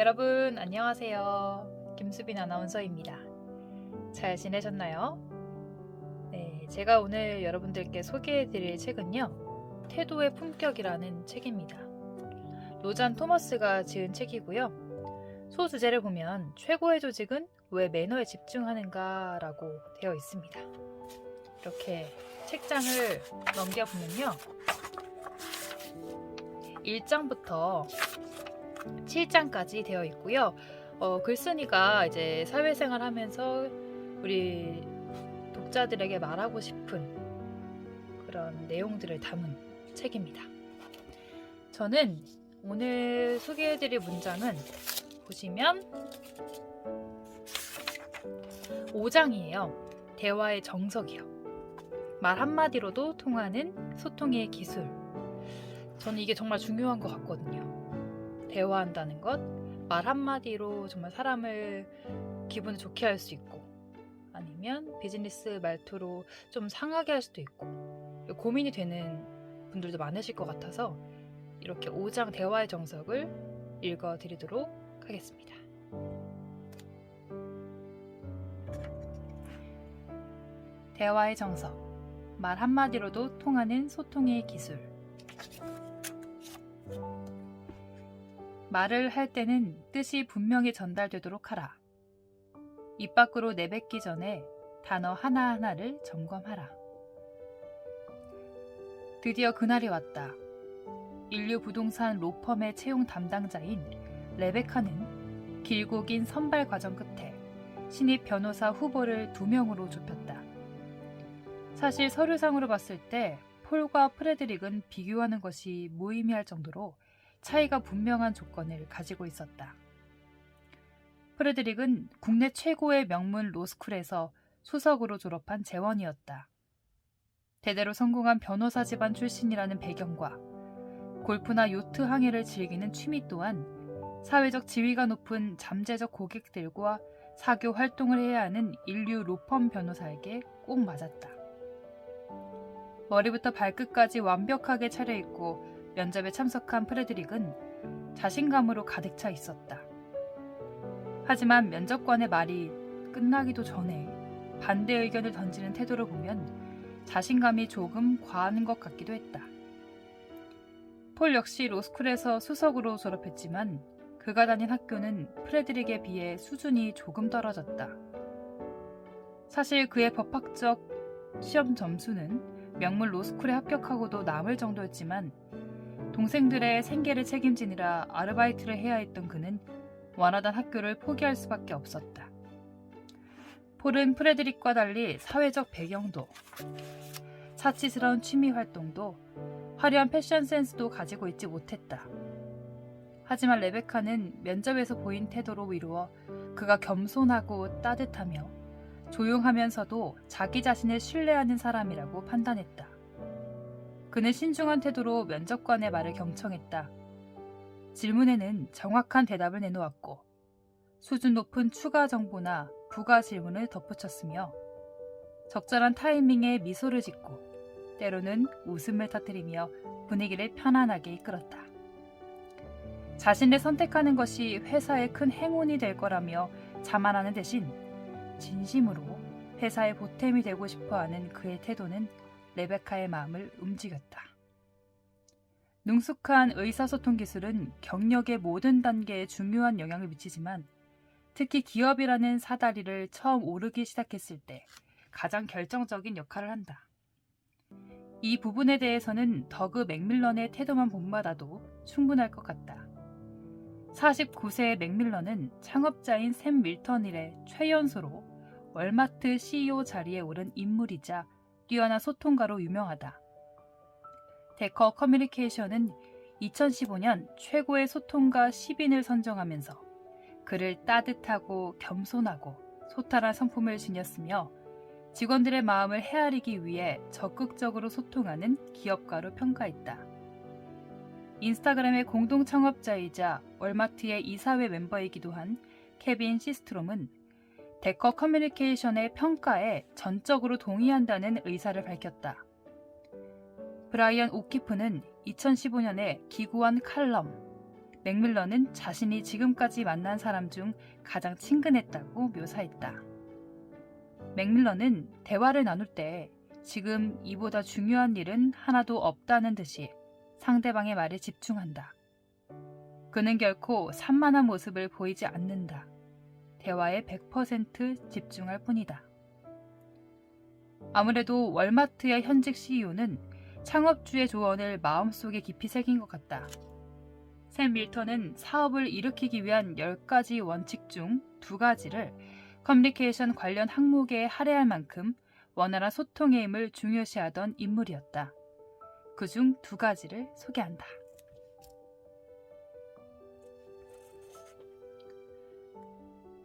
여러분 안녕하세요. 김수빈 아나운서입니다. 잘 지내셨나요? 네, 제가 오늘 여러분들께 소개해드릴 책은요. 태도의 품격이라는 책입니다. 로잔 토머스가 지은 책이고요. 소주제를 보면 최고의 조직은 왜 매너에 집중하는가 라고 되어 있습니다. 이렇게 책장을 넘겨보면요. 1장부터 7장까지 되어 있고요. 글쓴이가 이제 사회생활 하면서 우리 독자들에게 말하고 싶은 그런 내용들을 담은 책입니다. 저는 오늘 소개해드릴 문장은 보시면 5장이에요. 대화의 정석이요. 말 한마디로도 통하는 소통의 기술. 저는 이게 정말 중요한 것 같거든요. 대화한다는 것, 말 한마디로 정말 사람을 기분을 좋게 할 수 있고 아니면 비즈니스 말투로 좀 상하게 할 수도 있고 고민이 되는 분들도 많으실 것 같아서 이렇게 5장 대화의 정석을 읽어드리도록 하겠습니다. 대화의 정석, 말 한마디로도 통하는 소통의 기술. 말을 할 때는 뜻이 분명히 전달되도록 하라. 입 밖으로 내뱉기 전에 단어 하나하나를 점검하라. 드디어 그날이 왔다. 인류 부동산 로펌의 채용 담당자인 레베카는 길고 긴 선발 과정 끝에 신입 변호사 후보를 2명으로 좁혔다. 사실 서류상으로 봤을 때 폴과 프레드릭은 비교하는 것이 무의미할 정도로 차이가 분명한 조건을 가지고 있었다. 프레드릭은 국내 최고의 명문 로스쿨에서 수석으로 졸업한 재원이었다. 대대로 성공한 변호사 집안 출신이라는 배경과 골프나 요트 항해를 즐기는 취미 또한 사회적 지위가 높은 잠재적 고객들과 사교 활동을 해야 하는 인류 로펌 변호사에게 꼭 맞았다. 머리부터 발끝까지 완벽하게 차려입고 면접에 참석한 프레드릭은 자신감으로 가득 차 있었다. 하지만 면접관의 말이 끝나기도 전에 반대 의견을 던지는 태도를 보면 자신감이 조금 과한 것 같기도 했다. 폴 역시 로스쿨에서 수석으로 졸업했지만 그가 다닌 학교는 프레드릭에 비해 수준이 조금 떨어졌다. 사실 그의 법학적 시험 점수는 명문 로스쿨에 합격하고도 남을 정도였지만 동생들의 생계를 책임지느라 아르바이트를 해야 했던 그는 원하던 학교를 포기할 수밖에 없었다. 폴은 프레드릭과 달리 사회적 배경도, 사치스러운 취미 활동도, 화려한 패션 센스도 가지고 있지 못했다. 하지만 레베카는 면접에서 보인 태도로 이루어 그가 겸손하고 따뜻하며 조용하면서도 자기 자신을 신뢰하는 사람이라고 판단했다. 그는 신중한 태도로 면접관의 말을 경청했다. 질문에는 정확한 대답을 내놓았고 수준 높은 추가 정보나 부가 질문을 덧붙였으며 적절한 타이밍에 미소를 짓고 때로는 웃음을 터뜨리며 분위기를 편안하게 이끌었다. 자신을 선택하는 것이 회사의 큰 행운이 될 거라며 자만하는 대신 진심으로 회사의 보탬이 되고 싶어하는 그의 태도는 레베카의 마음을 움직였다. 능숙한 의사소통 기술은 경력의 모든 단계에 중요한 영향을 미치지만 특히 기업이라는 사다리를 처음 오르기 시작했을 때 가장 결정적인 역할을 한다. 이 부분에 대해서는 더그 맥밀런의 태도만 본받아도 충분할 것 같다. 49세의 맥밀런은 창업자인 샘 밀턴 일의 최연소로 월마트 CEO 자리에 오른 인물이자 뛰어난 소통가로 유명하다. 데커 커뮤니케이션은 2015년 최고의 소통가 10인을 선정하면서 그를 따뜻하고 겸손하고 소탈한 성품을 지녔으며 직원들의 마음을 헤아리기 위해 적극적으로 소통하는 기업가로 평가했다. 인스타그램의 공동 창업자이자 월마트의 이사회 멤버이기도 한 케빈 시스트롬은 데커 커뮤니케이션의 평가에 전적으로 동의한다는 의사를 밝혔다. 브라이언 오키프는 2015년에 기고한 칼럼 맥밀런은 자신이 지금까지 만난 사람 중 가장 친근했다고 묘사했다. 맥밀런은 대화를 나눌 때 지금 이보다 중요한 일은 하나도 없다는 듯이 상대방의 말에 집중한다. 그는 결코 산만한 모습을 보이지 않는다. 대화에 100% 집중할 뿐이다. 아무래도 월마트의 현직 CEO는 창업주의 조언을 마음속에 깊이 새긴 것 같다. 샘 밀턴은 사업을 일으키기 위한 10가지 원칙 중 2가지를 커뮤니케이션 관련 항목에 할애할 만큼 원활한 소통의 힘을 중요시하던 인물이었다. 그중 2가지를 소개한다.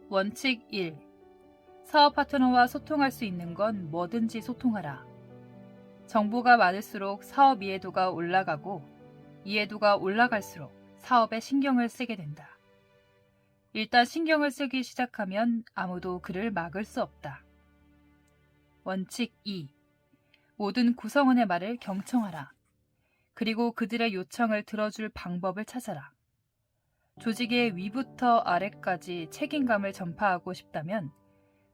원칙 1. 사업 파트너와 소통할 수 있는 건 뭐든지 소통하라. 정보가 많을수록 사업 이해도가 올라가고 이해도가 올라갈수록 사업에 신경을 쓰게 된다. 일단 신경을 쓰기 시작하면 아무도 그를 막을 수 없다. 원칙 2. 모든 구성원의 말을 경청하라. 그리고 그들의 요청을 들어줄 방법을 찾아라. 조직의 위부터 아래까지 책임감을 전파하고 싶다면,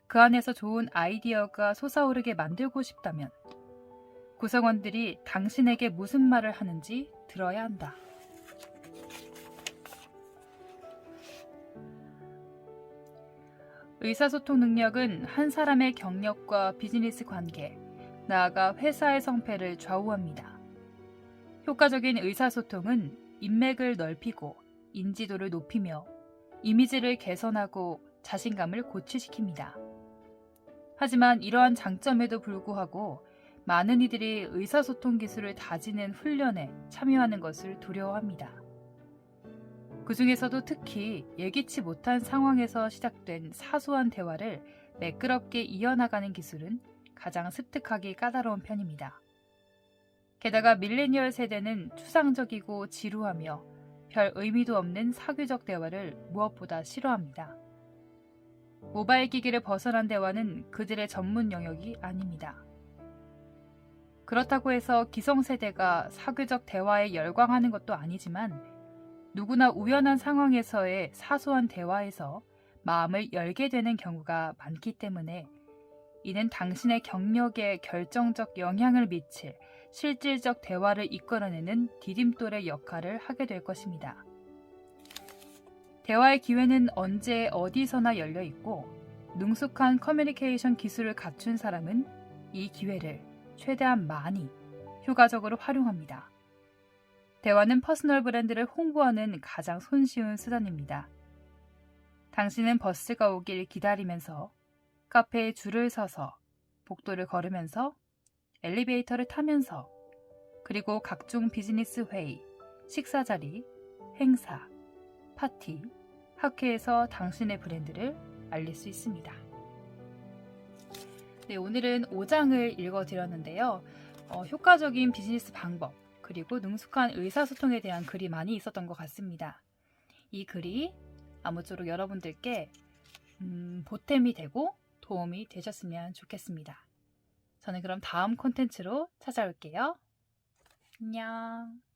그 안에서 좋은 아이디어가 솟아오르게 만들고 싶다면 구성원들이 당신에게 무슨 말을 하는지 들어야 한다. 의사소통 능력은 한 사람의 경력과 비즈니스 관계, 나아가 회사의 성패를 좌우합니다. 효과적인 의사소통은 인맥을 넓히고 인지도를 높이며 이미지를 개선하고 자신감을 고취시킵니다. 하지만 이러한 장점에도 불구하고 많은 이들이 의사소통 기술을 다지는 훈련에 참여하는 것을 두려워합니다. 그 중에서도 특히 예기치 못한 상황에서 시작된 사소한 대화를 매끄럽게 이어나가는 기술은 가장 습득하기 까다로운 편입니다. 게다가 밀레니얼 세대는 추상적이고 지루하며 별 의미도 없는 사교적 대화를 무엇보다 싫어합니다. 모바일 기기를 벗어난 대화는 그들의 전문 영역이 아닙니다. 그렇다고 해서 기성세대가 사교적 대화에 열광하는 것도 아니지만 누구나 우연한 상황에서의 사소한 대화에서 마음을 열게 되는 경우가 많기 때문에 이는 당신의 경력에 결정적 영향을 미칠 실질적 대화를 이끌어내는 디딤돌의 역할을 하게 될 것입니다. 대화의 기회는 언제 어디서나 열려 있고 능숙한 커뮤니케이션 기술을 갖춘 사람은 이 기회를 최대한 많이 효과적으로 활용합니다. 대화는 퍼스널 브랜드를 홍보하는 가장 손쉬운 수단입니다. 당신은 버스가 오길 기다리면서 카페에 줄을 서서 복도를 걸으면서 엘리베이터를 타면서 그리고 각종 비즈니스 회의, 식사 자리, 행사, 파티, 학회에서 당신의 브랜드를 알릴 수 있습니다. 네, 오늘은 5장을 읽어드렸는데요. 효과적인 비즈니스 방법, 그리고 능숙한 의사소통에 대한 글이 많이 있었던 것 같습니다. 이 글이 아무쪼록 여러분들께 보탬이 되고 도움이 되셨으면 좋겠습니다. 저는 그럼 다음 콘텐츠로 찾아올게요. 안녕.